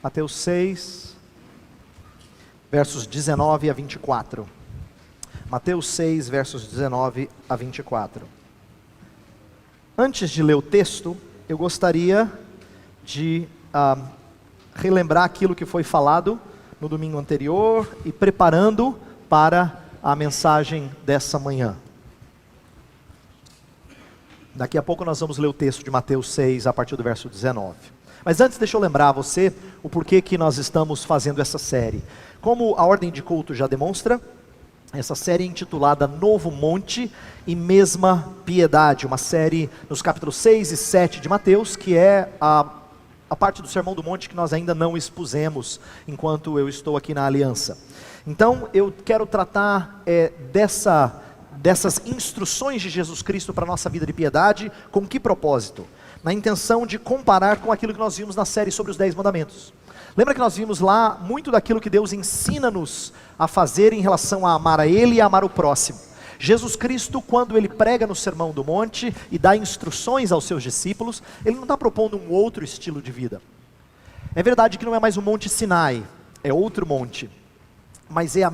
Mateus 6, versos 19 a 24. Mateus 6, versos 19 a 24. Antes de ler o texto, eu gostaria de relembrar aquilo que foi falado no domingo anterior e preparando para a mensagem dessa manhã. Daqui a pouco nós vamos ler o texto de Mateus 6 a partir do verso 19. Mas antes deixa eu lembrar a você o porquê que nós estamos fazendo essa série. Como a ordem de culto já demonstra, essa série é intitulada Novo Monte e Mesma Piedade, uma série nos capítulos 6 e 7 de Mateus, que é a parte do Sermão do Monte que nós ainda não expusemos enquanto eu estou aqui na Aliança. Então eu quero tratar dessas instruções de Jesus Cristo para a nossa vida de piedade. Com que propósito? Na intenção de comparar com aquilo que nós vimos na série sobre os 10 mandamentos. Lembra que nós vimos lá muito daquilo que Deus ensina-nos a fazer em relação a amar a Ele e a amar o próximo. Jesus Cristo, quando Ele prega no Sermão do Monte e dá instruções aos seus discípulos, Ele não está propondo um outro estilo de vida. É verdade que não é mais o Monte Sinai, é outro monte, mas é o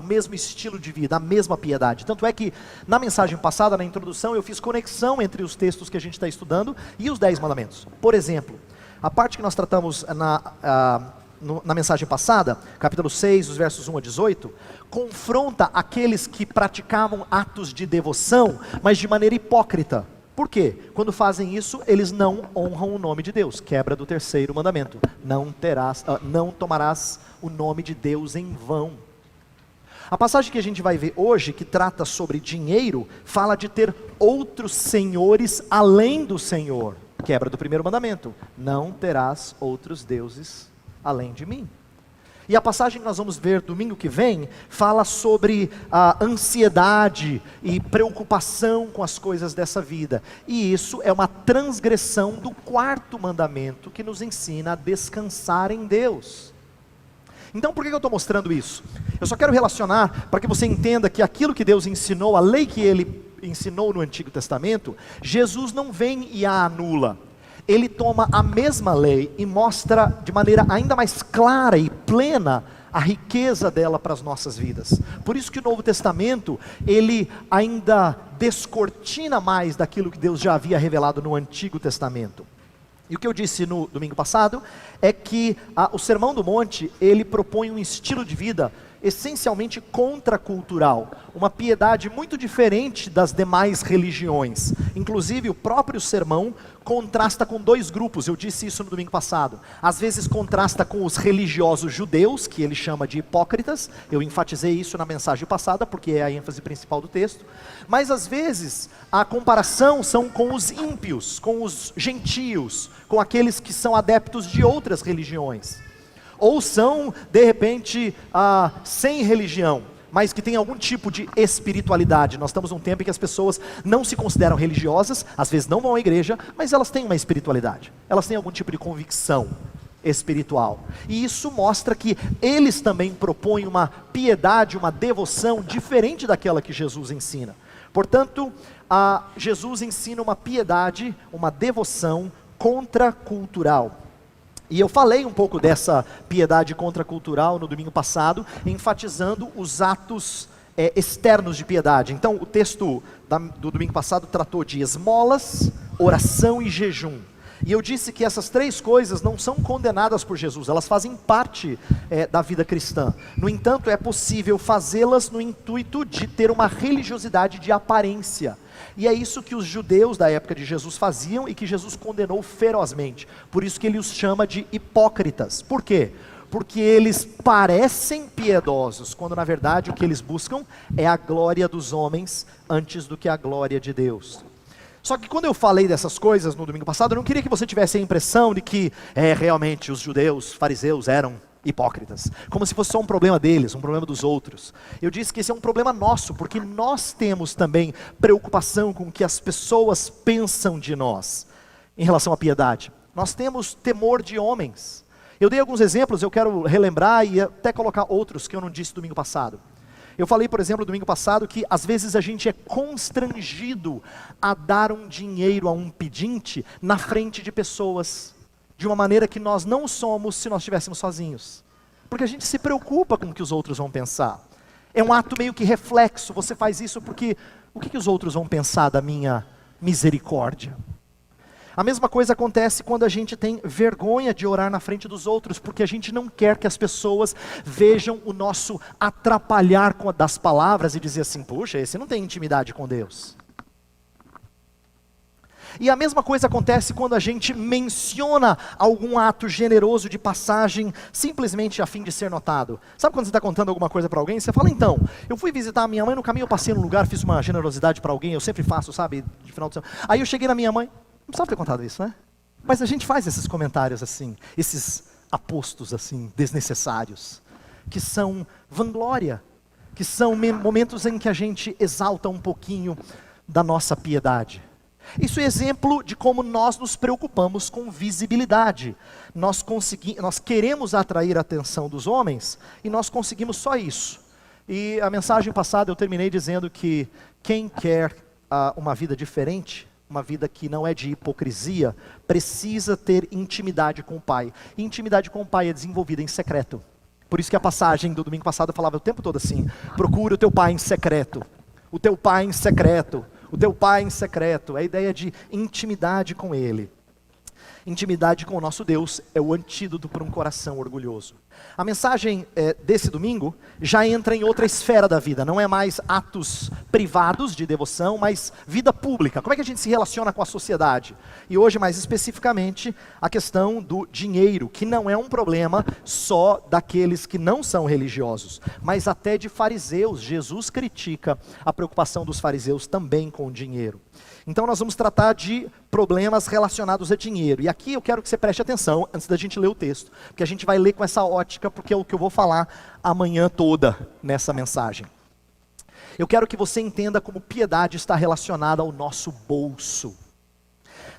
mesmo estilo de vida, a mesma piedade. Tanto é que na mensagem passada, na introdução, eu fiz conexão entre os textos que a gente está estudando e os 10 mandamentos. Por exemplo, a parte que nós tratamos na mensagem passada, capítulo 6, os versos 1 a 18, confronta aqueles que praticavam atos de devoção, mas de maneira hipócrita. Por quê? Quando fazem isso, eles não honram o nome de Deus. Quebra do 3º mandamento. Não tomarás o nome de Deus em vão. A passagem que a gente vai ver hoje, que trata sobre dinheiro, fala de ter outros senhores além do Senhor. Quebra do 1º mandamento. Não terás outros deuses além de mim. E a passagem que nós vamos ver domingo que vem, fala sobre a ansiedade e preocupação com as coisas dessa vida. E isso é uma transgressão do 4º mandamento, que nos ensina a descansar em Deus. Então por que eu estou mostrando isso? Eu só quero relacionar para que você entenda que aquilo que Deus ensinou, a lei que Ele ensinou no Antigo Testamento, Jesus não vem e a anula. Ele toma a mesma lei e mostra de maneira ainda mais clara e plena a riqueza dela para as nossas vidas. Por isso que o Novo Testamento, ele ainda descortina mais daquilo que Deus já havia revelado no Antigo Testamento. E o que eu disse no domingo passado é que o Sermão do Monte, ele propõe um estilo de vida essencialmente contracultural, uma piedade muito diferente das demais religiões. Inclusive o próprio sermão contrasta com 2 grupos, eu disse isso no domingo passado. Às vezes contrasta com os religiosos judeus, que ele chama de hipócritas, eu enfatizei isso na mensagem passada, porque é a ênfase principal do texto. Mas às vezes a comparação são com os ímpios, com os gentios, com aqueles que são adeptos de outras religiões. Ou são, de repente, sem religião, mas que tem algum tipo de espiritualidade. Nós estamos num tempo em que as pessoas não se consideram religiosas, às vezes não vão à igreja, mas elas têm uma espiritualidade, elas têm algum tipo de convicção espiritual. E isso mostra que eles também propõem uma piedade, uma devoção diferente daquela que Jesus ensina. Portanto, Jesus ensina uma piedade, uma devoção contracultural. E eu falei um pouco dessa piedade contracultural no domingo passado, enfatizando os atos externos de piedade. Então o texto do domingo passado tratou de esmolas, oração e jejum. E eu disse que essas 3 coisas não são condenadas por Jesus, elas fazem parte da vida cristã. No entanto, é possível fazê-las no intuito de ter uma religiosidade de aparência. E é isso que os judeus da época de Jesus faziam e que Jesus condenou ferozmente. Por isso que ele os chama de hipócritas. Por quê? Porque eles parecem piedosos, quando na verdade o que eles buscam é a glória dos homens antes do que a glória de Deus. Só que quando eu falei dessas coisas no domingo passado, eu não queria que você tivesse a impressão de que realmente os judeus, fariseus eram hipócritas, como se fosse só um problema deles, um problema dos outros. Eu disse que esse é um problema nosso, porque nós temos também preocupação com o que as pessoas pensam de nós, em relação à piedade. Nós temos temor de homens. Eu dei alguns exemplos, eu quero relembrar e até colocar outros que eu não disse domingo passado. Eu falei, por exemplo, domingo passado, que às vezes a gente é constrangido a dar um dinheiro a um pedinte na frente de pessoas de uma maneira que nós não somos se nós estivéssemos sozinhos. Porque a gente se preocupa com o que os outros vão pensar. É um ato meio que reflexo, você faz isso porque o que os outros vão pensar da minha misericórdia? A mesma coisa acontece quando a gente tem vergonha de orar na frente dos outros, porque a gente não quer que as pessoas vejam o nosso atrapalhar das palavras e dizer assim, puxa, esse não tem intimidade com Deus. E a mesma coisa acontece quando a gente menciona algum ato generoso de passagem, simplesmente a fim de ser notado. Sabe quando você está contando alguma coisa para alguém, você fala, então, eu fui visitar a minha mãe, no caminho eu passei num lugar, fiz uma generosidade para alguém, eu sempre faço, sabe, de final de semana. Aí eu cheguei na minha mãe, não precisava ter contado isso, né? Mas a gente faz esses comentários assim, esses apostos assim, desnecessários, que são vanglória, que são momentos em que a gente exalta um pouquinho da nossa piedade. Isso é exemplo de como nós nos preocupamos com visibilidade. Nós queremos atrair a atenção dos homens e nós conseguimos só isso. E a mensagem passada eu terminei dizendo que quem quer uma vida diferente, uma vida que não é de hipocrisia, precisa ter intimidade com o Pai. E intimidade com o Pai é desenvolvida em secreto. Por isso que a passagem do domingo passado falava o tempo todo assim, procure o teu Pai em secreto. O teu Pai em secreto. O teu Pai em secreto, é a ideia de intimidade com Ele. Intimidade com o nosso Deus é o antídoto para um coração orgulhoso. A mensagem desse domingo já entra em outra esfera da vida, não é mais atos privados de devoção, mas vida pública. Como é que a gente se relaciona com a sociedade? E hoje, mais especificamente, a questão do dinheiro, que não é um problema só daqueles que não são religiosos, mas até de fariseus. Jesus critica a preocupação dos fariseus também com o dinheiro. Então nós vamos tratar de problemas relacionados a dinheiro. E aqui eu quero que você preste atenção, antes da gente ler o texto, porque a gente vai ler com essa ótica, porque é o que eu vou falar amanhã toda nessa mensagem. Eu quero que você entenda como piedade está relacionada ao nosso bolso.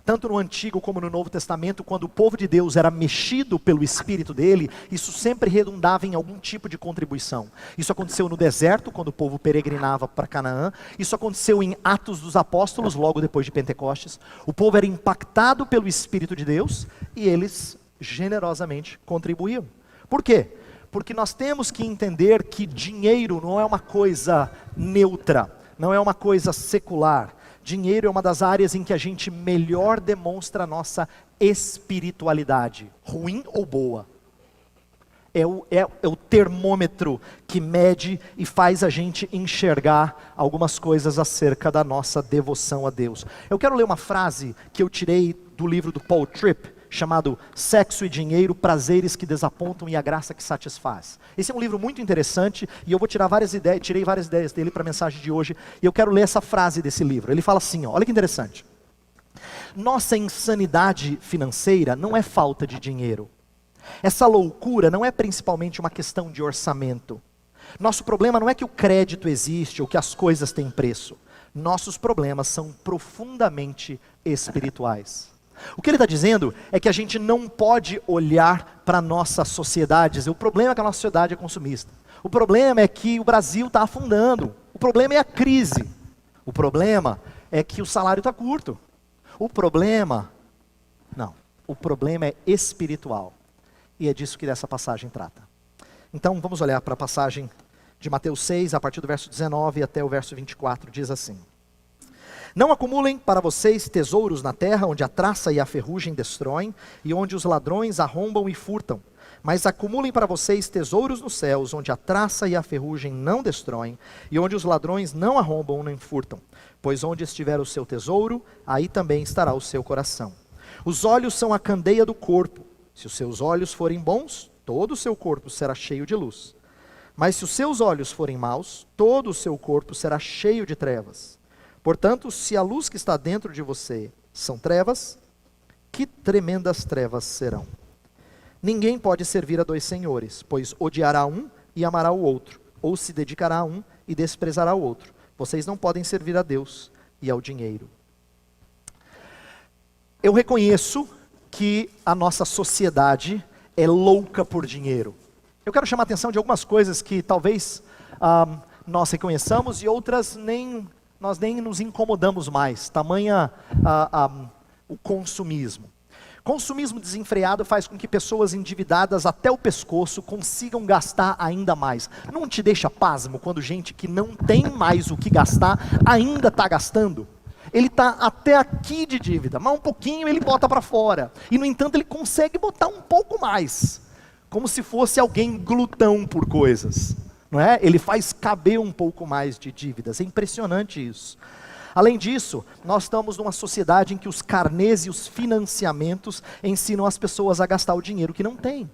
Tanto no Antigo como no Novo Testamento, quando o povo de Deus era mexido pelo Espírito dele, isso sempre redundava em algum tipo de contribuição. Isso aconteceu no deserto, quando o povo peregrinava para Canaã. Isso aconteceu em Atos dos Apóstolos, logo depois de Pentecostes. O povo era impactado pelo Espírito de Deus e eles generosamente contribuíam. Por quê? Porque nós temos que entender que dinheiro não é uma coisa neutra, não é uma coisa secular. Dinheiro é uma das áreas em que a gente melhor demonstra a nossa espiritualidade, ruim ou boa. É o termômetro que mede e faz a gente enxergar algumas coisas acerca da nossa devoção a Deus. Eu quero ler uma frase que eu tirei do livro do Paul Tripp, chamado Sexo e Dinheiro, Prazeres que Desapontam e a Graça que Satisfaz. Esse é um livro muito interessante e eu vou tirar várias ideias, tirei várias ideias dele para a mensagem de hoje e eu quero ler essa frase desse livro. Ele fala assim, olha que interessante. Nossa insanidade financeira não é falta de dinheiro. Essa loucura não é principalmente uma questão de orçamento. Nosso problema não é que o crédito existe ou que as coisas têm preço. Nossos problemas são profundamente espirituais. O que ele está dizendo é que a gente não pode olhar para a nossa sociedade e dizer, o problema é que a nossa sociedade é consumista. O problema é que o Brasil está afundando. O problema é a crise. O problema é que o salário está curto. O problema é espiritual. E é disso que essa passagem trata. Então vamos olhar para a passagem de Mateus 6, a partir do verso 19 até o verso 24, diz assim. Não acumulem para vocês tesouros na terra, onde a traça e a ferrugem destroem, e onde os ladrões arrombam e furtam. Mas acumulem para vocês tesouros nos céus, onde a traça e a ferrugem não destroem, e onde os ladrões não arrombam nem furtam. Pois onde estiver o seu tesouro, aí também estará o seu coração. Os olhos são a candeia do corpo. Se os seus olhos forem bons, todo o seu corpo será cheio de luz. Mas se os seus olhos forem maus, todo o seu corpo será cheio de trevas. Portanto, se a luz que está dentro de você são trevas, que tremendas trevas serão. Ninguém pode servir a dois senhores, pois odiará um e amará o outro, ou se dedicará a um e desprezará o outro. Vocês não podem servir a Deus e ao dinheiro. Eu reconheço que a nossa sociedade é louca por dinheiro. Eu quero chamar a atenção de algumas coisas que talvez nós reconheçamos e outras nós nem nos incomodamos mais, tamanha o consumismo. Consumismo desenfreado faz com que pessoas endividadas até o pescoço consigam gastar ainda mais. Não te deixa pasmo quando gente que não tem mais o que gastar ainda está gastando? Ele está até aqui de dívida, mas um pouquinho ele bota para fora. E no entanto ele consegue botar um pouco mais. Como se fosse alguém glutão por coisas. Não é? Ele faz caber um pouco mais de dívidas. É impressionante isso. Além disso, nós estamos numa sociedade em que os carnês e os financiamentos ensinam as pessoas a gastar o dinheiro que não têm.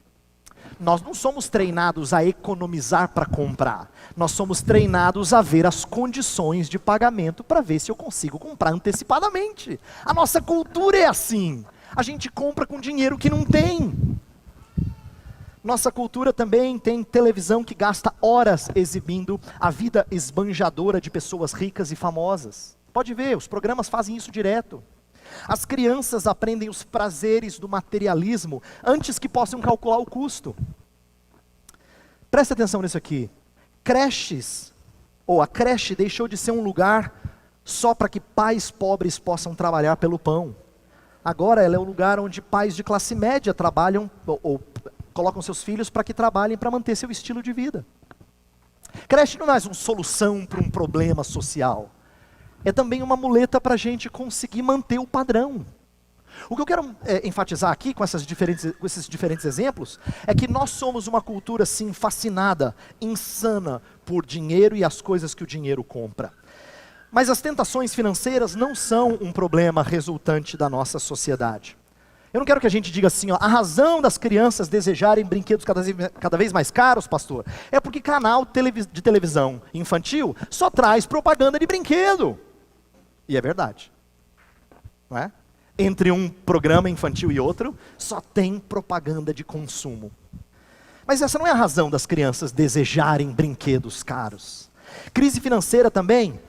Nós não somos treinados a economizar para comprar. Nós somos treinados a ver as condições de pagamento para ver se eu consigo comprar antecipadamente. A nossa cultura é assim. A gente compra com dinheiro que não tem. Nossa cultura também tem televisão que gasta horas exibindo a vida esbanjadora de pessoas ricas e famosas. Pode ver, os programas fazem isso direto. As crianças aprendem os prazeres do materialismo antes que possam calcular o custo. Presta atenção nisso aqui. Creches, ou a creche deixou de ser um lugar só para que pais pobres possam trabalhar pelo pão. Agora ela é um lugar onde pais de classe média trabalham, ou colocam seus filhos para que trabalhem para manter seu estilo de vida. Creche não é mais uma solução para um problema social. É também uma muleta para a gente conseguir manter o padrão. O que eu quero enfatizar aqui com esses diferentes exemplos, é que nós somos uma cultura assim fascinada, insana por dinheiro e as coisas que o dinheiro compra. Mas as tentações financeiras não são um problema resultante da nossa sociedade. Eu não quero que a gente diga assim, ó, a razão das crianças desejarem brinquedos cada vez mais caros, pastor, é porque canal de televisão infantil só traz propaganda de brinquedo. E é verdade, não é? Entre um programa infantil e outro, só tem propaganda de consumo. Mas essa não é a razão das crianças desejarem brinquedos caros. Crise financeira também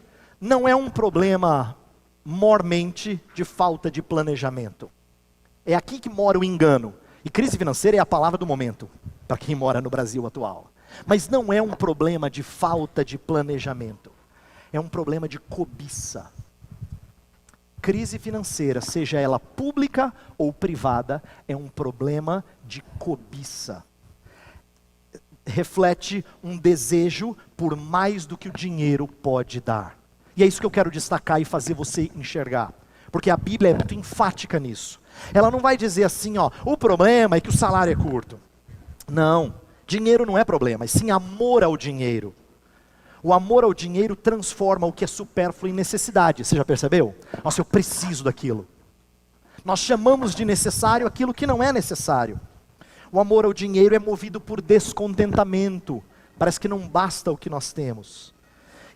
não é um problema mormente de falta de planejamento. É aqui que mora o engano. E crise financeira é a palavra do momento, para quem mora no Brasil atual. Mas não é um problema de falta de planejamento. É um problema de cobiça. Crise financeira, seja ela pública ou privada, é um problema de cobiça. Reflete um desejo por mais do que o dinheiro pode dar. E é isso que eu quero destacar e fazer você enxergar. Porque a Bíblia é muito enfática nisso. Ela não vai dizer assim, ó, o problema é que o salário é curto. Não, dinheiro não é problema, e sim amor ao dinheiro. O amor ao dinheiro transforma o que é supérfluo em necessidade. Você já percebeu? Nossa, eu preciso daquilo. Nós chamamos de necessário aquilo que não é necessário. O amor ao dinheiro é movido por descontentamento. Parece que não basta o que nós temos.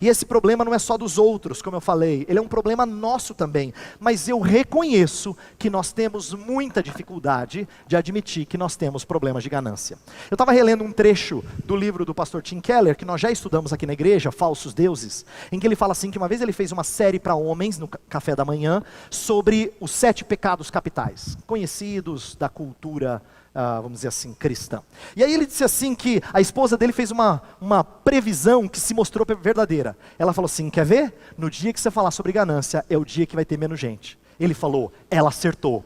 E esse problema não é só dos outros, como eu falei, ele é um problema nosso também. Mas eu reconheço que nós temos muita dificuldade de admitir que nós temos problemas de ganância. Eu estava relendo um trecho do livro do pastor Tim Keller, que nós já estudamos aqui na igreja, Falsos Deuses, em que ele fala assim, que uma vez ele fez uma série para homens, no café da manhã, sobre os 7 pecados capitais, conhecidos da cultura vamos dizer assim, cristã. E aí ele disse assim que a esposa dele fez uma previsão que se mostrou verdadeira. Ela falou assim, quer ver? No dia que você falar sobre ganância, é o dia que vai ter menos gente. Ele falou, ela acertou.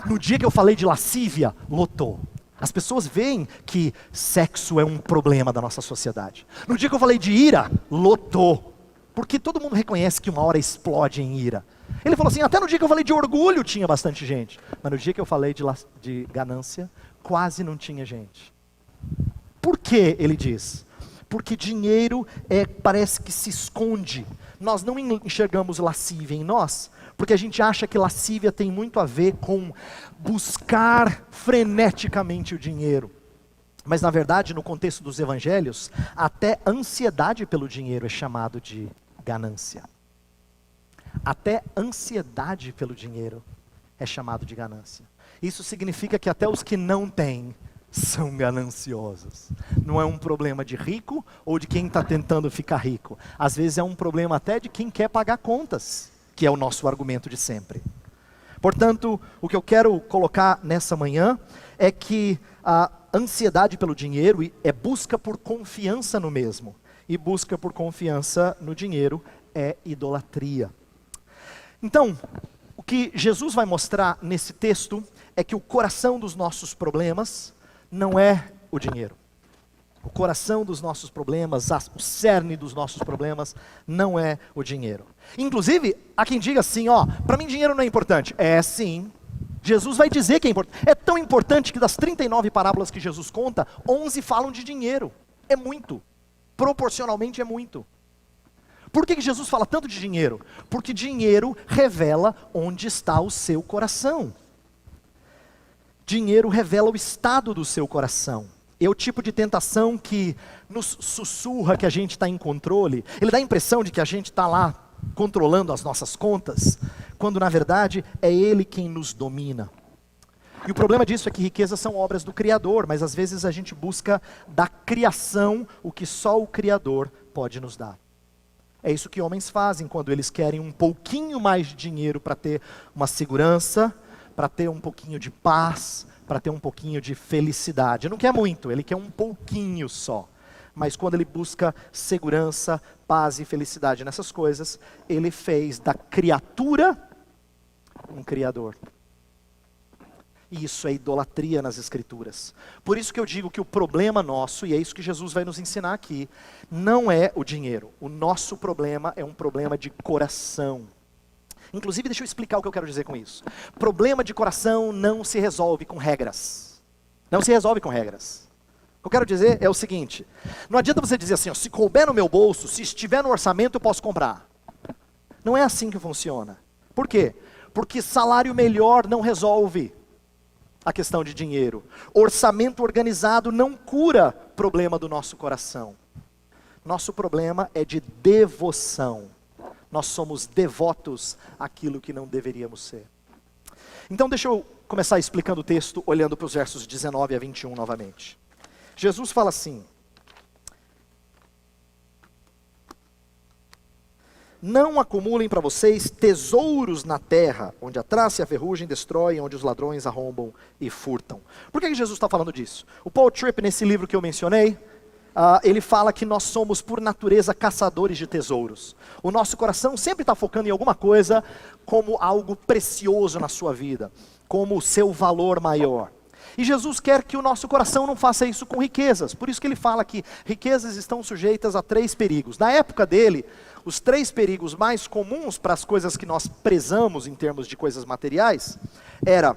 No dia que eu falei de lascívia, lotou. As pessoas veem que sexo é um problema da nossa sociedade. No dia que eu falei de ira, lotou. Porque todo mundo reconhece que uma hora explode em ira. Ele falou assim, até no dia que eu falei de orgulho tinha bastante gente. Mas no dia que eu falei de ganância, quase não tinha gente. Por que, ele diz? Porque dinheiro parece que se esconde. Nós não enxergamos lascívia em nós, porque a gente acha que lascívia tem muito a ver com buscar freneticamente o dinheiro. Mas na verdade, no contexto dos evangelhos, até ansiedade pelo dinheiro é chamado de ganância. Até ansiedade pelo dinheiro é chamado de ganância. Isso significa que até os que não têm são gananciosos. Não é um problema de rico ou de quem está tentando ficar rico. Às vezes é um problema até de quem quer pagar contas, que é o nosso argumento de sempre. Portanto, o que eu quero colocar nessa manhã é que a ansiedade pelo dinheiro é busca por confiança no mesmo. E busca por confiança no dinheiro é idolatria. Então, o que Jesus vai mostrar nesse texto é que o coração dos nossos problemas não é o dinheiro. O coração dos nossos problemas, o cerne dos nossos problemas, não é o dinheiro. Inclusive, há quem diga assim, para mim dinheiro não é importante. É sim. Jesus vai dizer que é importante. É tão importante que das 39 parábolas que Jesus conta, 11 falam de dinheiro. É muito. Proporcionalmente é muito. Por que Jesus fala tanto de dinheiro? Porque dinheiro revela onde está o seu coração. Dinheiro revela o estado do seu coração. É o tipo de tentação que nos sussurra que a gente está em controle. Ele dá a impressão de que a gente está lá controlando as nossas contas, quando na verdade é Ele quem nos domina. E o problema disso é que riquezas são obras do Criador, mas às vezes a gente busca da criação o que só o Criador pode nos dar. É isso que homens fazem quando eles querem um pouquinho mais de dinheiro para ter uma segurança, para ter um pouquinho de paz, para ter um pouquinho de felicidade. Não quer muito, ele quer um pouquinho só. Mas quando ele busca segurança, paz e felicidade nessas coisas, ele fez da criatura um criador. E isso é idolatria nas Escrituras. Por isso que eu digo que o problema nosso, e é isso que Jesus vai nos ensinar aqui, não é o dinheiro. O nosso problema é um problema de coração. Inclusive, deixa eu explicar o que eu quero dizer com isso. Problema de coração não se resolve com regras. Não se resolve com regras. O que eu quero dizer é o seguinte: não adianta você dizer assim, se couber no meu bolso, se estiver no orçamento, eu posso comprar. Não é assim que funciona. Por quê? Porque salário melhor não resolve a questão de dinheiro. Orçamento organizado não cura problema do nosso coração. Nosso problema é de devoção. Nós somos devotos àquilo que não deveríamos ser. Então deixa eu começar explicando o texto, olhando para os versos 19 a 21 novamente. Jesus fala assim: não acumulem para vocês tesouros na terra, onde a traça e a ferrugem destroem, onde os ladrões arrombam e furtam. Por que Jesus está falando disso? O Paul Tripp, nesse livro que eu mencionei, ele fala que nós somos por natureza caçadores de tesouros. O nosso coração sempre está focando em alguma coisa como algo precioso na sua vida, como o seu valor maior. E Jesus quer que o nosso coração não faça isso com riquezas. Por isso que ele fala que riquezas estão sujeitas a 3 perigos. Na época dele, os 3 perigos mais comuns para as coisas que nós prezamos em termos de coisas materiais, era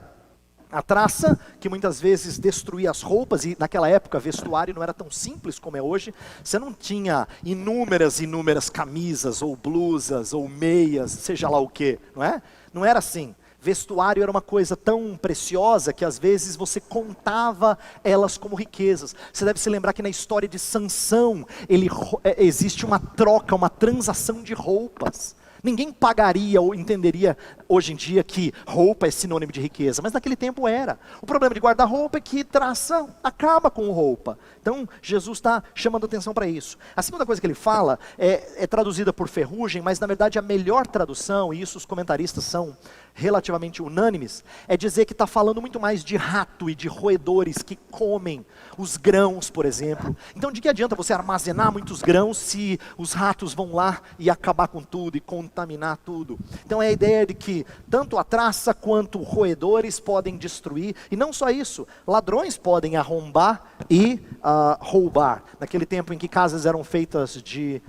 a traça, que muitas vezes destruía as roupas, e naquela época vestuário não era tão simples como é hoje. Você não tinha inúmeras camisas, ou blusas, ou meias, seja lá o que, não é? Não era assim. Vestuário era uma coisa tão preciosa que às vezes você contava elas como riquezas. Você deve se lembrar que na história de Sansão, existe uma troca, uma transação de roupas. Ninguém pagaria ou entenderia hoje em dia que roupa é sinônimo de riqueza, mas naquele tempo era. O problema de guarda-roupa é que traça acaba com roupa. Então Jesus está chamando atenção para isso. A segunda coisa que ele fala é traduzida por ferrugem, mas na verdade a melhor tradução, e isso os comentaristas são relativamente unânimes, é dizer que está falando muito mais de rato e de roedores que comem os grãos, por exemplo. Então de que adianta você armazenar muitos grãos se os ratos vão lá e acabar com tudo e contaminar tudo? Então é a ideia de que tanto a traça quanto roedores podem destruir, e não só isso, ladrões podem arrombar e roubar. Naquele tempo em que casas eram feitas de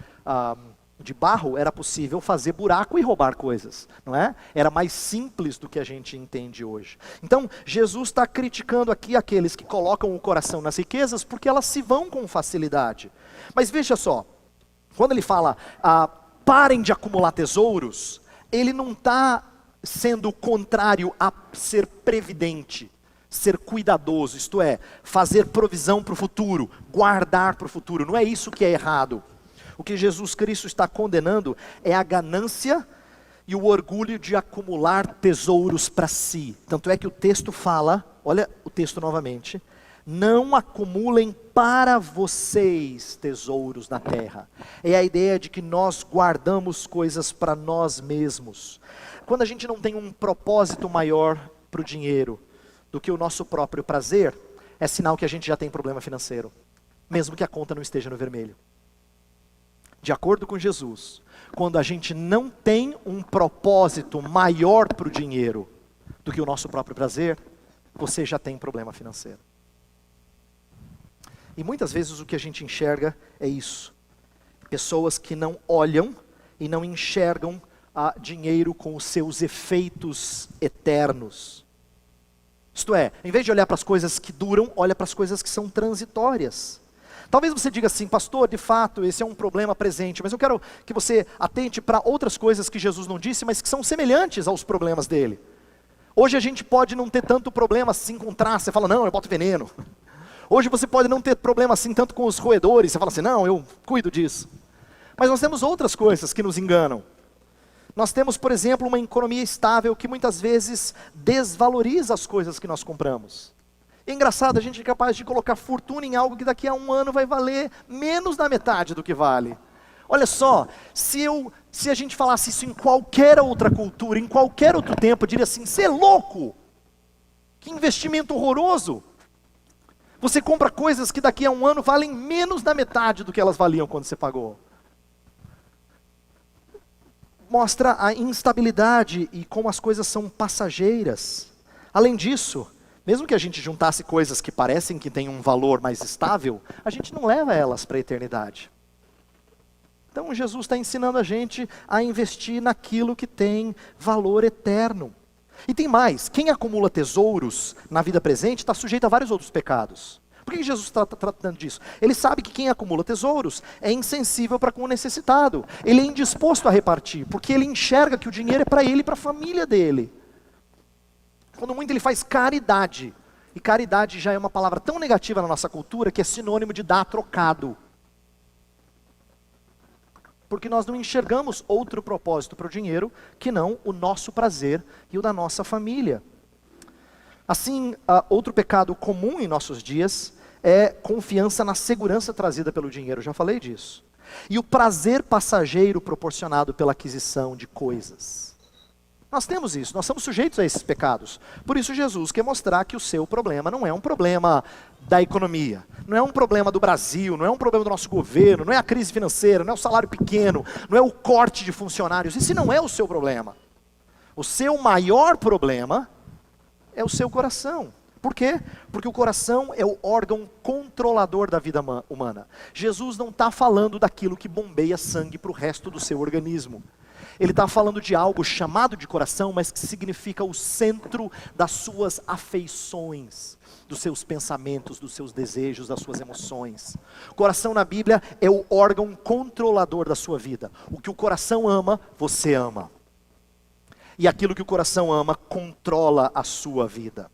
barro, era possível fazer buraco e roubar coisas, não é? Era mais simples do que a gente entende hoje. Então, Jesus está criticando aqui aqueles que colocam o coração nas riquezas, porque elas se vão com facilidade. Mas veja só, quando ele fala, parem de acumular tesouros, ele não está sendo contrário a ser previdente, ser cuidadoso, isto é, fazer provisão para o futuro, guardar para o futuro. Não é isso que é errado. O que Jesus Cristo está condenando é a ganância e o orgulho de acumular tesouros para si. Tanto é que o texto fala, olha o texto novamente, não acumulem para vocês tesouros na terra. É a ideia de que nós guardamos coisas para nós mesmos. Quando a gente não tem um propósito maior para o dinheiro do que o nosso próprio prazer, é sinal que a gente já tem problema financeiro, mesmo que a conta não esteja no vermelho. De acordo com Jesus, quando a gente não tem um propósito maior para o dinheiro do que o nosso próprio prazer, você já tem problema financeiro. E muitas vezes o que a gente enxerga é isso. Pessoas que não olham e não enxergam dinheiro com os seus efeitos eternos. Isto é, em vez de olhar para as coisas que duram, olha para as coisas que são transitórias. Talvez você diga assim, pastor, de fato, esse é um problema presente, mas eu quero que você atente para outras coisas que Jesus não disse, mas que são semelhantes aos problemas dele. Hoje a gente pode não ter tanto problema assim com traço, você fala, não, eu boto veneno. Hoje você pode não ter problema assim tanto com os roedores, você fala assim, não, eu cuido disso. Mas nós temos outras coisas que nos enganam. Nós temos, por exemplo, uma economia estável que muitas vezes desvaloriza as coisas que nós compramos. É engraçado, a gente é capaz de colocar fortuna em algo que daqui a um ano vai valer menos da metade do que vale. Olha só, se a gente falasse isso em qualquer outra cultura, em qualquer outro tempo, eu diria assim, você é louco! Que investimento horroroso! Você compra coisas que daqui a um ano valem menos da metade do que elas valiam quando você pagou. Mostra a instabilidade e como as coisas são passageiras. Além disso, mesmo que a gente juntasse coisas que parecem que têm um valor mais estável, a gente não leva elas para a eternidade. Então Jesus está ensinando a gente a investir naquilo que tem valor eterno. E tem mais, quem acumula tesouros na vida presente está sujeito a vários outros pecados. Por que Jesus está tratando disso? Ele sabe que quem acumula tesouros é insensível para com o necessitado. Ele é indisposto a repartir, porque ele enxerga que o dinheiro é para ele e para a família dele. Quando muito ele faz caridade. E caridade já é uma palavra tão negativa na nossa cultura que é sinônimo de dar trocado. Porque nós não enxergamos outro propósito para o dinheiro que não o nosso prazer e o da nossa família. Assim, outro pecado comum em nossos dias é confiança na segurança trazida pelo dinheiro, já falei disso. E o prazer passageiro proporcionado pela aquisição de coisas. Nós temos isso, nós somos sujeitos a esses pecados. Por isso Jesus quer mostrar que o seu problema não é um problema da economia, não é um problema do Brasil, não é um problema do nosso governo, não é a crise financeira, não é o salário pequeno, não é o corte de funcionários, esse não é o seu problema. O seu maior problema é o seu coração. Por quê? Porque o coração é o órgão controlador da vida humana. Jesus não está falando daquilo que bombeia sangue para o resto do seu organismo. Ele está falando de algo chamado de coração, mas que significa o centro das suas afeições, dos seus pensamentos, dos seus desejos, das suas emoções. O coração na Bíblia é o órgão controlador da sua vida. O que o coração ama, você ama. E aquilo que o coração ama, controla a sua vida.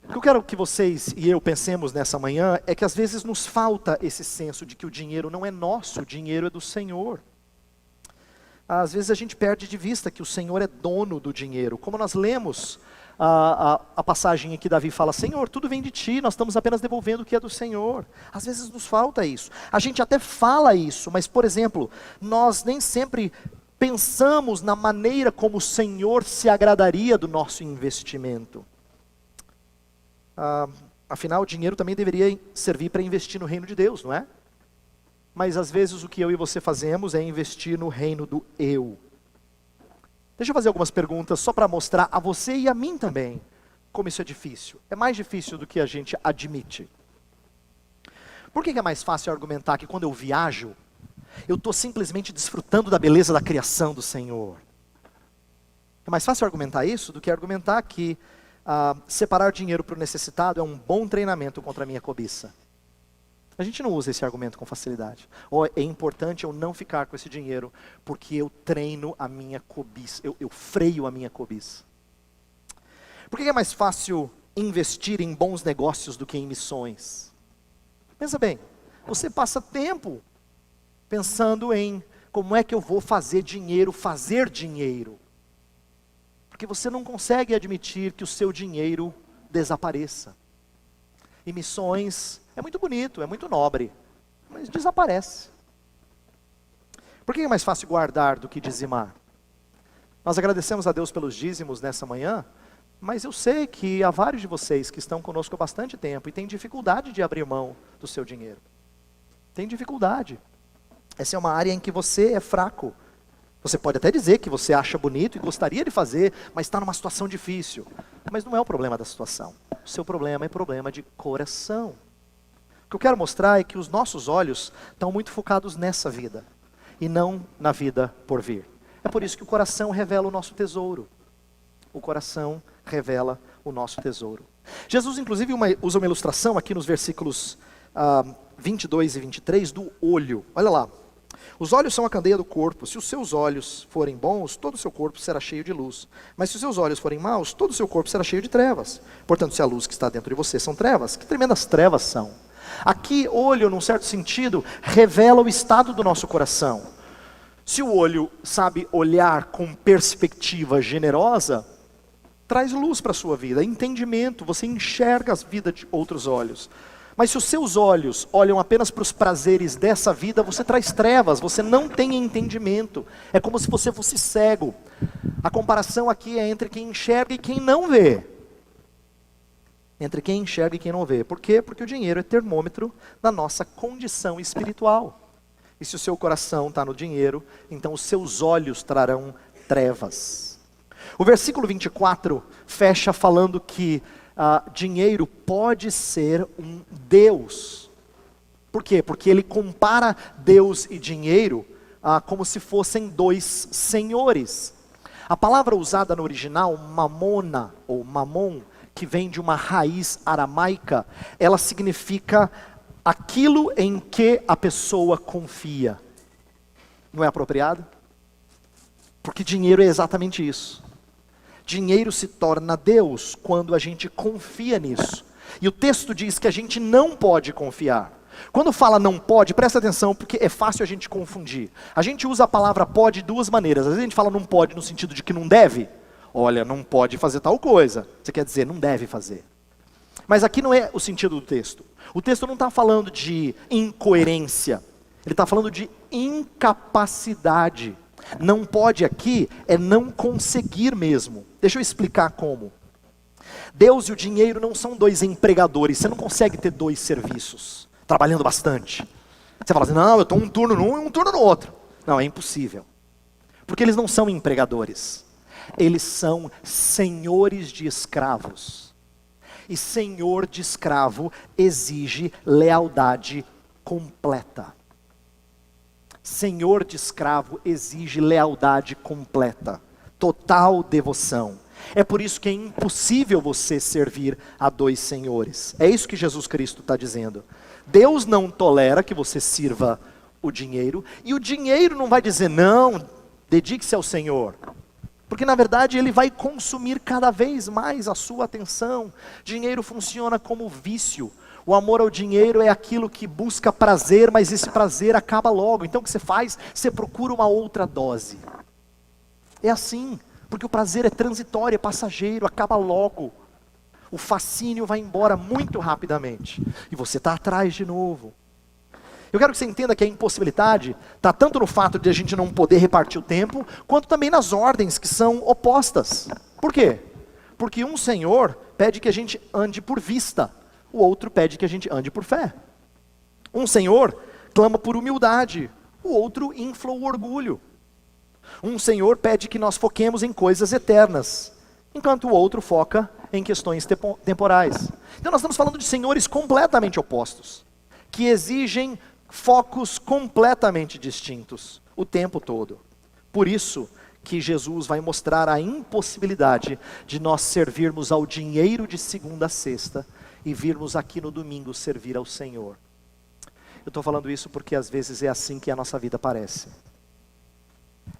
O que eu quero que vocês e eu pensemos nessa manhã é que às vezes nos falta esse senso de que o dinheiro não é nosso, o dinheiro é do Senhor. Às vezes a gente perde de vista que o Senhor é dono do dinheiro. Como nós lemos a passagem em que Davi fala, Senhor, tudo vem de Ti, nós estamos apenas devolvendo o que é do Senhor. Às vezes nos falta isso. A gente até fala isso, mas por exemplo, nós nem sempre pensamos na maneira como o Senhor se agradaria do nosso investimento. Afinal, o dinheiro também deveria servir para investir no reino de Deus, não é? Mas às vezes o que eu e você fazemos é investir no reino do eu. Deixa eu fazer algumas perguntas só para mostrar a você e a mim também como isso é difícil. É mais difícil do que a gente admite. Por que é mais fácil argumentar que quando eu viajo, eu estou simplesmente desfrutando da beleza da criação do Senhor? É mais fácil argumentar isso do que argumentar que separar dinheiro para o necessitado é um bom treinamento contra a minha cobiça. A gente não usa esse argumento com facilidade. Ou é importante eu não ficar com esse dinheiro porque eu treino a minha cobiça, eu freio a minha cobiça. Por que é mais fácil investir em bons negócios do que em missões? Pensa bem, você passa tempo pensando em como é que eu vou fazer dinheiro. Porque você não consegue admitir que o seu dinheiro desapareça. E missões é muito bonito, é muito nobre, mas desaparece. Por que é mais fácil guardar do que dizimar? Nós agradecemos a Deus pelos dízimos nessa manhã, mas eu sei que há vários de vocês que estão conosco há bastante tempo e têm dificuldade de abrir mão do seu dinheiro. Tem dificuldade. Essa é uma área em que você é fraco. Você pode até dizer que você acha bonito e gostaria de fazer, mas está numa situação difícil. Mas não é o problema da situação. O seu problema é problema de coração. O que eu quero mostrar é que os nossos olhos estão muito focados nessa vida e não na vida por vir. É por isso que o coração revela o nosso tesouro. O coração revela o nosso tesouro. Jesus, inclusive, usa uma ilustração aqui nos versículos 22 e 23 do olho. Olha lá. Os olhos são a candeia do corpo. Se os seus olhos forem bons, todo o seu corpo será cheio de luz. Mas se os seus olhos forem maus, todo o seu corpo será cheio de trevas. Portanto, se a luz que está dentro de você são trevas, que tremendas trevas são. Aqui, olho, num certo sentido, revela o estado do nosso coração. Se o olho sabe olhar com perspectiva generosa, traz luz para a sua vida, entendimento, você enxerga a vida de outros olhos. Mas se os seus olhos olham apenas para os prazeres dessa vida, você traz trevas, você não tem entendimento. É como se você fosse cego. A comparação aqui é entre quem enxerga e quem não vê. Entre quem enxerga e quem não vê. Por quê? Porque o dinheiro é termômetro da nossa condição espiritual. E se o seu coração está no dinheiro, então os seus olhos trarão trevas. O versículo 24 fecha falando que dinheiro pode ser um Deus. Por quê? Porque ele compara Deus e dinheiro como se fossem dois senhores. A palavra usada no original, mamona ou mamon, que vem de uma raiz aramaica, ela significa aquilo em que a pessoa confia. Não é apropriado? Porque dinheiro é exatamente isso. Dinheiro se torna Deus quando a gente confia nisso. E o texto diz que a gente não pode confiar. Quando fala não pode, presta atenção, porque é fácil a gente confundir. A gente usa a palavra pode de duas maneiras. Às vezes a gente fala não pode no sentido de que não deve. Olha, não pode fazer tal coisa. Você quer dizer, não deve fazer. Mas aqui não é o sentido do texto. O texto não está falando de incoerência. Ele está falando de incapacidade. Não pode aqui é não conseguir mesmo. Deixa eu explicar como. Deus e o dinheiro não são dois empregadores. Você não consegue ter dois serviços, trabalhando bastante. Você fala assim, não, eu estou um turno num e um turno no outro. Não, é impossível. Porque eles não são empregadores. Eles são senhores de escravos. E senhor de escravo exige lealdade completa. Senhor de escravo exige lealdade completa, total devoção. É por isso que é impossível você servir a dois senhores. É isso que Jesus Cristo está dizendo. Deus não tolera que você sirva o dinheiro, e o dinheiro não vai dizer, não, dedique-se ao Senhor. Porque na verdade ele vai consumir cada vez mais a sua atenção. Dinheiro funciona como vício. O amor ao dinheiro é aquilo que busca prazer, mas esse prazer acaba logo. Então o que você faz? Você procura uma outra dose. É assim, porque o prazer é transitório, é passageiro, acaba logo. O fascínio vai embora muito rapidamente. E você está atrás de novo. Eu quero que você entenda que a impossibilidade está tanto no fato de a gente não poder repartir o tempo, quanto também nas ordens que são opostas. Por quê? Porque um senhor pede que a gente ande por vista. O outro pede que a gente ande por fé. Um senhor clama por humildade, o outro infla o orgulho. Um senhor pede que nós foquemos em coisas eternas, enquanto o outro foca em questões temporais. Então nós estamos falando de senhores completamente opostos, que exigem focos completamente distintos o tempo todo. Por isso que Jesus vai mostrar a impossibilidade de nós servirmos ao dinheiro de segunda a sexta, e virmos aqui no domingo servir ao Senhor. Eu estou falando isso porque às vezes é assim que a nossa vida parece.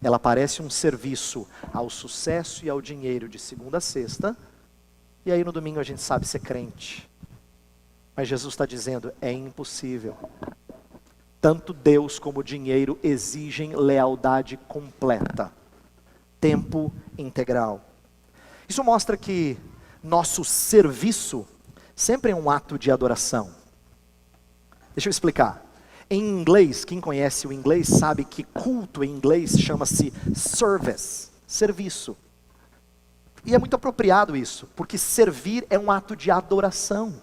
Ela parece um serviço ao sucesso e ao dinheiro de segunda a sexta, e aí no domingo a gente sabe ser crente. Mas Jesus está dizendo, é impossível. Tanto Deus como o dinheiro exigem lealdade completa. Tempo integral. Isso mostra que nosso serviço sempre é um ato de adoração. Deixa eu explicar. Em inglês, quem conhece o inglês sabe que culto em inglês chama-se service, serviço. E é muito apropriado isso, porque servir é um ato de adoração.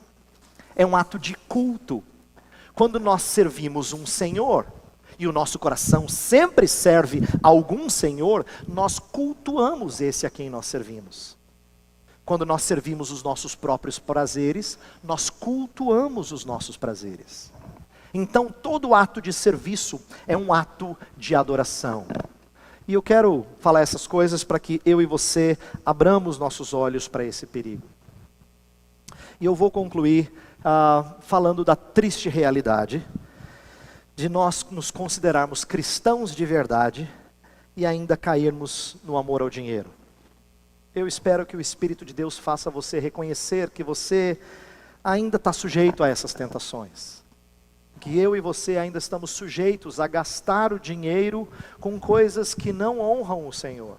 É um ato de culto. Quando nós servimos um Senhor, e o nosso coração sempre serve a algum Senhor, nós cultuamos esse a quem nós servimos. Quando nós servimos os nossos próprios prazeres, nós cultuamos os nossos prazeres. Então, todo ato de serviço é um ato de adoração. E eu quero falar essas coisas para que eu e você abramos nossos olhos para esse perigo. E eu vou concluir falando da triste realidade de nós nos considerarmos cristãos de verdade e ainda cairmos no amor ao dinheiro. Eu espero que o Espírito de Deus faça você reconhecer que você ainda está sujeito a essas tentações. Que eu e você ainda estamos sujeitos a gastar o dinheiro com coisas que não honram o Senhor.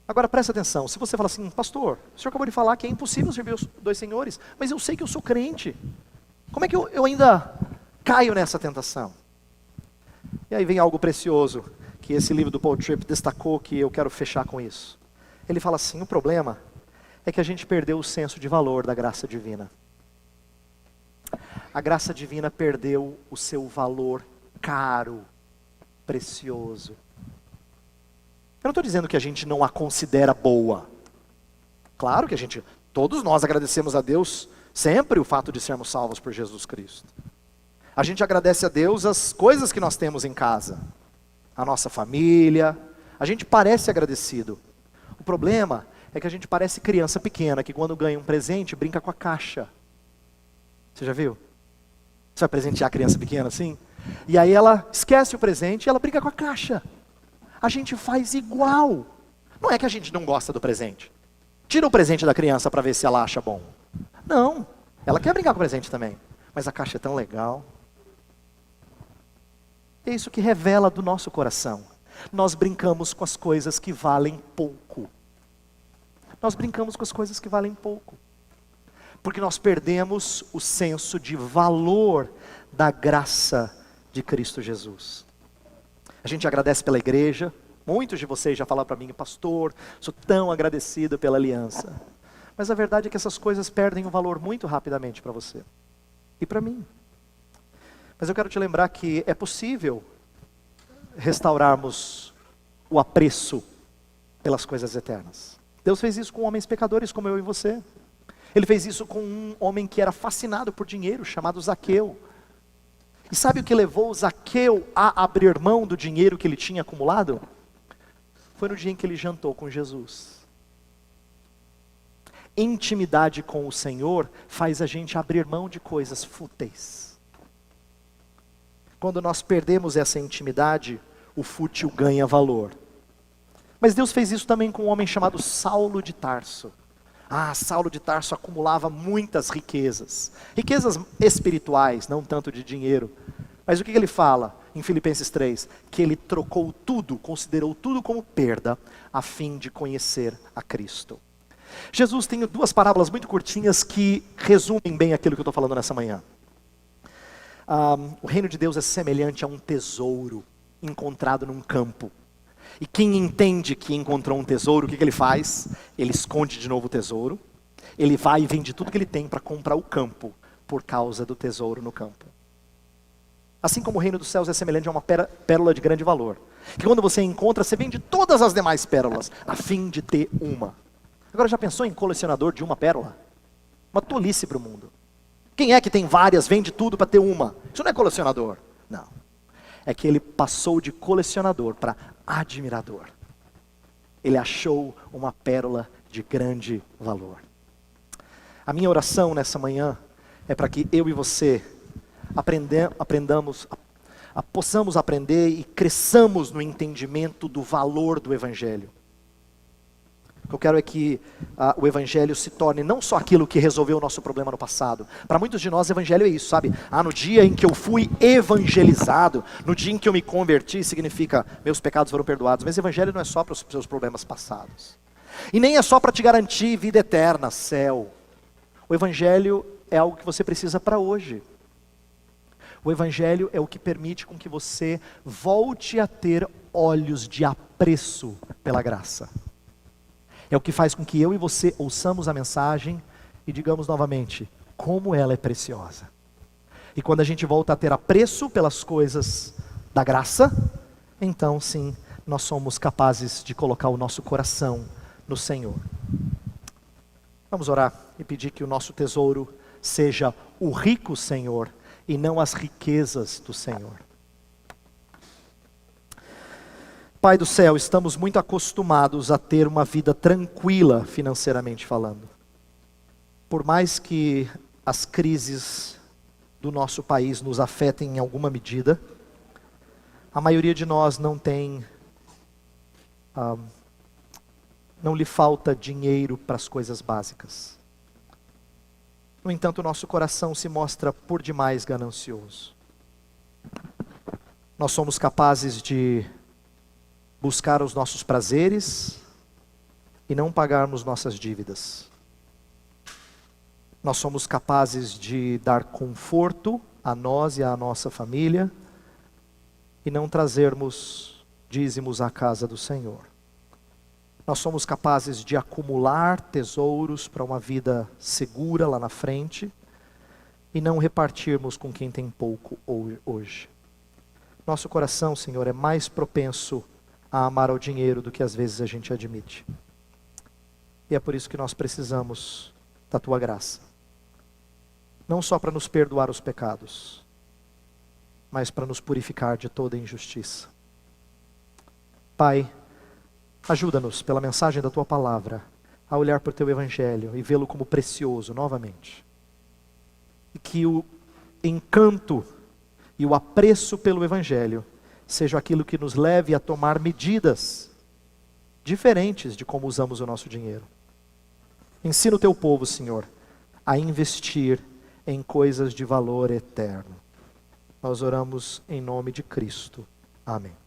Agora presta atenção, se você fala assim, pastor, o senhor acabou de falar que é impossível servir os dois senhores, mas eu sei que eu sou crente. Como é que eu ainda caio nessa tentação? E aí vem algo precioso, que esse livro do Paul Tripp destacou, que eu quero fechar com isso. Ele fala assim, o problema é que a gente perdeu o senso de valor da graça divina. A graça divina perdeu o seu valor caro, precioso. Eu não estou dizendo que a gente não a considera boa. Claro que todos nós agradecemos a Deus sempre o fato de sermos salvos por Jesus Cristo. A gente agradece a Deus as coisas que nós temos em casa. A nossa família, a gente parece agradecido. O problema é que a gente parece criança pequena, que quando ganha um presente, brinca com a caixa. Você já viu? Você vai presentear a criança pequena assim? E aí ela esquece o presente e ela brinca com a caixa. A gente faz igual. Não é que a gente não gosta do presente. Tira o presente da criança para ver se ela acha bom. Não, ela quer brincar com o presente também. Mas a caixa é tão legal. É isso que revela do nosso coração. Nós brincamos com as coisas que valem pouco. Nós brincamos com as coisas que valem pouco. Porque nós perdemos o senso de valor da graça de Cristo Jesus. A gente agradece pela igreja. Muitos de vocês já falaram para mim, pastor, sou tão agradecido pela aliança. Mas a verdade é que essas coisas perdem o valor muito rapidamente para você. E para mim. Mas eu quero te lembrar que é possível restaurarmos o apreço pelas coisas eternas. Deus fez isso com homens pecadores como eu e você. Ele fez isso com um homem que era fascinado por dinheiro, chamado Zaqueu. E sabe o que levou Zaqueu a abrir mão do dinheiro que ele tinha acumulado? Foi no dia em que ele jantou com Jesus. Intimidade com o Senhor faz a gente abrir mão de coisas fúteis. Quando nós perdemos essa intimidade, o fútil ganha valor. Mas Deus fez isso também com um homem chamado Saulo de Tarso. Saulo de Tarso acumulava muitas riquezas. Riquezas espirituais, não tanto de dinheiro. Mas o que ele fala em Filipenses 3? Que ele trocou tudo, considerou tudo como perda, a fim de conhecer a Cristo. Jesus tem duas parábolas muito curtinhas que resumem bem aquilo que eu estou falando nessa manhã. O reino de Deus é semelhante a um tesouro encontrado num campo. E quem entende que encontrou um tesouro, o que ele faz? Ele esconde de novo o tesouro. Ele vai e vende tudo que ele tem para comprar o campo, por causa do tesouro no campo. Assim como o reino dos céus é semelhante a uma pérola de grande valor. Que quando você encontra, você vende todas as demais pérolas, a fim de ter uma. Agora já pensou em colecionador de uma pérola? Uma tolice para o mundo. Quem é que tem várias, vende tudo para ter uma? Isso não é colecionador. Não. É que ele passou de colecionador para admirador. Ele achou uma pérola de grande valor. A minha oração nessa manhã é para que eu e você possamos aprender e cresçamos no entendimento do valor do Evangelho. O que eu quero é que o Evangelho se torne não só aquilo que resolveu o nosso problema no passado. Para muitos de nós, Evangelho é isso, sabe? No dia em que eu fui evangelizado, no dia em que eu me converti, significa, meus pecados foram perdoados. Mas Evangelho não é só para os seus problemas passados. E nem é só para te garantir vida eterna, céu. O Evangelho é algo que você precisa para hoje. O Evangelho é o que permite com que você volte a ter olhos de apreço pela graça. É o que faz com que eu e você ouçamos a mensagem e digamos novamente, como ela é preciosa. E quando a gente volta a ter apreço pelas coisas da graça, então sim, nós somos capazes de colocar o nosso coração no Senhor. Vamos orar e pedir que o nosso tesouro seja o rico Senhor e não as riquezas do Senhor. Pai do céu, estamos muito acostumados a ter uma vida tranquila financeiramente falando. Por mais que as crises do nosso país nos afetem em alguma medida, a maioria de nós não lhe falta dinheiro para as coisas básicas. No entanto, o nosso coração se mostra por demais ganancioso. Nós somos capazes de buscar os nossos prazeres e não pagarmos nossas dívidas. Nós somos capazes de dar conforto a nós e à nossa família e não trazermos dízimos à casa do Senhor. Nós somos capazes de acumular tesouros para uma vida segura lá na frente e não repartirmos com quem tem pouco hoje. Nosso coração, Senhor, é mais propenso a amar ao dinheiro do que às vezes a gente admite. E é por isso que nós precisamos da Tua graça. Não só para nos perdoar os pecados, mas para nos purificar de toda injustiça. Pai, ajuda-nos pela mensagem da Tua palavra a olhar para o Teu Evangelho e vê-lo como precioso novamente. E que o encanto e o apreço pelo Evangelho seja aquilo que nos leve a tomar medidas diferentes de como usamos o nosso dinheiro. Ensina o Teu povo, Senhor, a investir em coisas de valor eterno. Nós oramos em nome de Cristo. Amém.